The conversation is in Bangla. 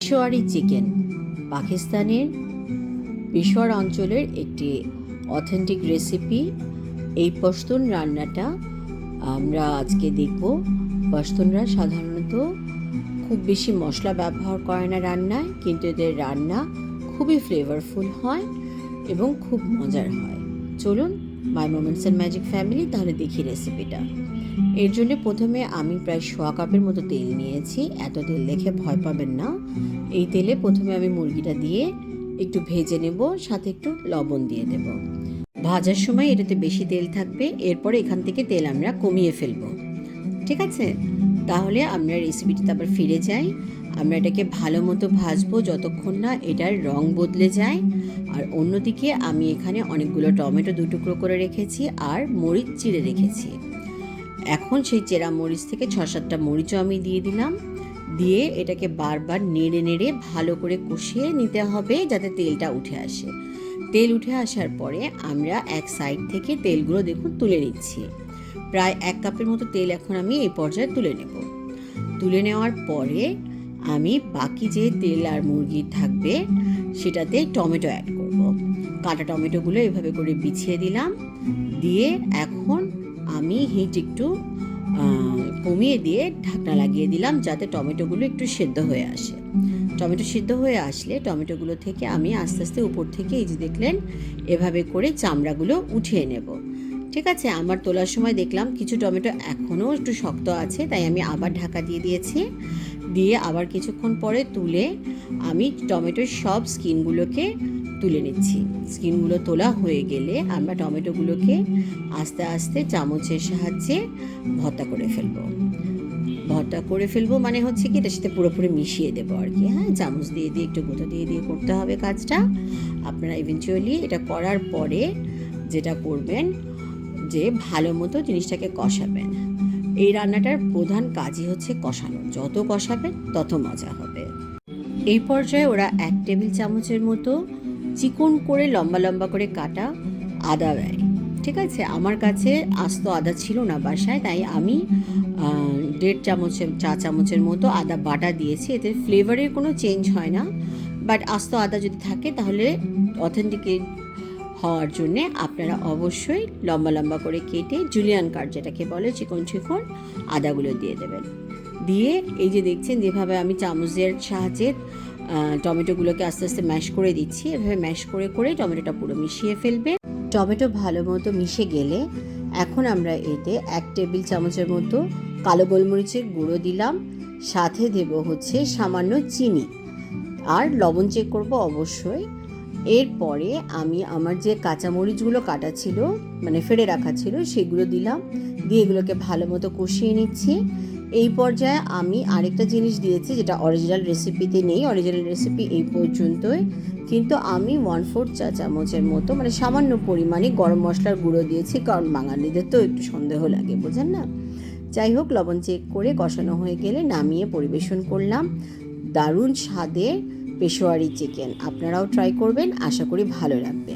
পেশোয়ারি চিকেন পাকিস্তানের পেশোয়ার অঞ্চলের একটি অথেন্টিক রেসিপি। এই পশতুন রান্নাটা আমরা আজকে দেখব। পশতুনরা সাধারণত খুব বেশি মশলা ব্যবহার করে না রান্নায়, কিন্তু এদের রান্না খুবই ফ্লেভারফুল হয় এবং খুব মজার হয়। চলুন মাই মোমেন্টস অ্যান্ড ম্যাজিক ফ্যামিলি, তাহলে দেখি রেসিপিটা। এর জন্য প্রথমে আমি প্রায় 1/4 কাপের মতো তেল নিয়েছি। এত তেল দেখে ভয় পাবেন না। এই তেলে প্রথমে আমি মুরগিটা দিয়ে একটু ভেজে নেব, সাথে একটু লবণ দিয়ে দেব। ভাজার সময় এটাতে বেশি তেল থাকবে, এরপরে এখান থেকে তেল আমরা কমিয়ে ফেলব। ঠিক আছে, তাহলে আমরা রেসিপিটিতে আবার ফিরে যাই। আমরা এটাকে ভালো মতো ভাজবো যতক্ষণ না এটার রং বদলে যায়। আর অন্যদিকে আমি এখানে অনেকগুলো টমেটো 2 টুকরো করে রেখেছি আর মরিচ চিড়ে রেখেছি। এখন সেই চেরা মরিচ থেকে 6-7টা মরিচও আমি দিয়ে দিলাম। দিয়ে এটাকে বারবার নেড়ে নেড়ে ভালো করে কষিয়ে নিতে হবে, যাতে তেলটা উঠে আসে। তেল উঠে আসার পরে আমরা এক সাইড থেকে তেলগুলো দেখুন তুলে নিচ্ছি। প্রায় 1 কাপের মতো তেল এখন আমি এই পর্যায়ে তুলে নেব। তুলে নেওয়ার পরে আমি বাকি যে তেল আর মুরগি থাকবে সেটাতে টমেটো অ্যাড করব। কাটা টমেটোগুলো এভাবে করে বিছিয়ে দিলাম। দিয়ে এখন আমি হিট একটু কমিয়ে দিয়ে ঢাকনা লাগিয়ে দিলাম, যাতে টমেটোগুলো একটু সেদ্ধ হয়ে আসে। টমেটো সিদ্ধ হয়ে আসলে টমেটোগুলো থেকে আমি আস্তে আস্তে উপর থেকে এই যে দেখলেন এভাবে করে চামড়াগুলো উঠিয়ে নেব। ঠিক আছে, আমার তোলার সময় দেখলাম কিছু টমেটো এখনও একটু শক্ত আছে, তাই আমি আবার ঢাকা দিয়ে দিয়েছি। দিয়ে আবার কিছুক্ষণ পরে তুলে আমি টমেটোর সব স্কিনগুলোকে তুলে নিচ্ছি। স্কিনগুলো তোলা হয়ে গেলে আমরা টমেটোগুলোকে আস্তে আস্তে চামচের সাহায্যে ভর্তা করে ফেলবো। মানে হচ্ছে কি, এটার সাথে পুরোপুরি মিশিয়ে দেবো আর কি। হ্যাঁ, চামচ দিয়ে দিয়ে একটু গুঁতো দিয়ে দিয়ে করতে হবে কাজটা। আপনারা ইভেনচুয়ালি এটা করার পরে যেটা করবেন যে ভালো মতো জিনিসটাকে কষাবেন। এই রান্নাটার প্রধান কাজই হচ্ছে কষানো। যত কষাবেন তত মজা হবে। এই পর্যায়ে ওরা 1 টেবিল চামচের মতো চিকন করে লম্বা লম্বা করে কাটা আদা দেয়। ঠিক আছে, আমার কাছে আস্ত আদা ছিল না বাসায়, তাই আমি 1.5 চা চামচের মতো আদা বাটা দিয়েছি। এতে ফ্লেভারের কোনো চেঞ্জ হয় না, বাট আস্ত আদা যদি থাকে তাহলে অথেন্টিক হওয়ার জন্যে আপনারা অবশ্যই লম্বা লম্বা করে কেটে জুলিয়ান কাট যেটাকে বলে চিকন চিকন আদাগুলো দিয়ে দেবেন। দিয়ে এই যে দেখছেন যেভাবে আমি চামচের সাহায্যে টমেটোগুলোকে আস্তে আস্তে ম্যাশ করে দিচ্ছি, এভাবে ম্যাশ করে করে টমেটোটা পুরো মিশিয়ে ফেলবে। টমেটো ভালো মতো মিশে গেলে এখন আমরা এতে 1 টেবিল চামচের মতো কালো গোলমরিচের গুঁড়ো দিলাম। সাথে দেব হচ্ছে সামান্য চিনি, আর লবণ চেক করব অবশ্যই। এরপরে আমি আমার যে কাঁচামরিচগুলো কাটা ছিল, মানে ফেড়ে রাখা ছিল, সেগুলো দিলাম। দিয়ে এগুলোকে ভালো মতো কষিয়ে নিচ্ছি। এই পর্যায়ে আমি আরেকটা জিনিস দিয়েছি যেটা অরিজিনাল রেসিপিতে নেই। অরিজিনাল রেসিপি এই পর্যন্তই, কিন্তু আমি 1/4 চা চামচের মতো মানে সামান্য পরিমাণে গরম মশলার গুঁড়ো দিয়েছি, কারণ বাঙালিদের তো একটু সন্দেহ লাগে, বোঝেন না। যাই হোক, লবণ চেক করে কষানো হয়ে গেলে নামিয়ে পরিবেশন করলাম। দারুণ স্বাদের পেশোয়ারি চিকেন। আপনারাও ট্রাই করবেন, আশা করি ভালো লাগবে।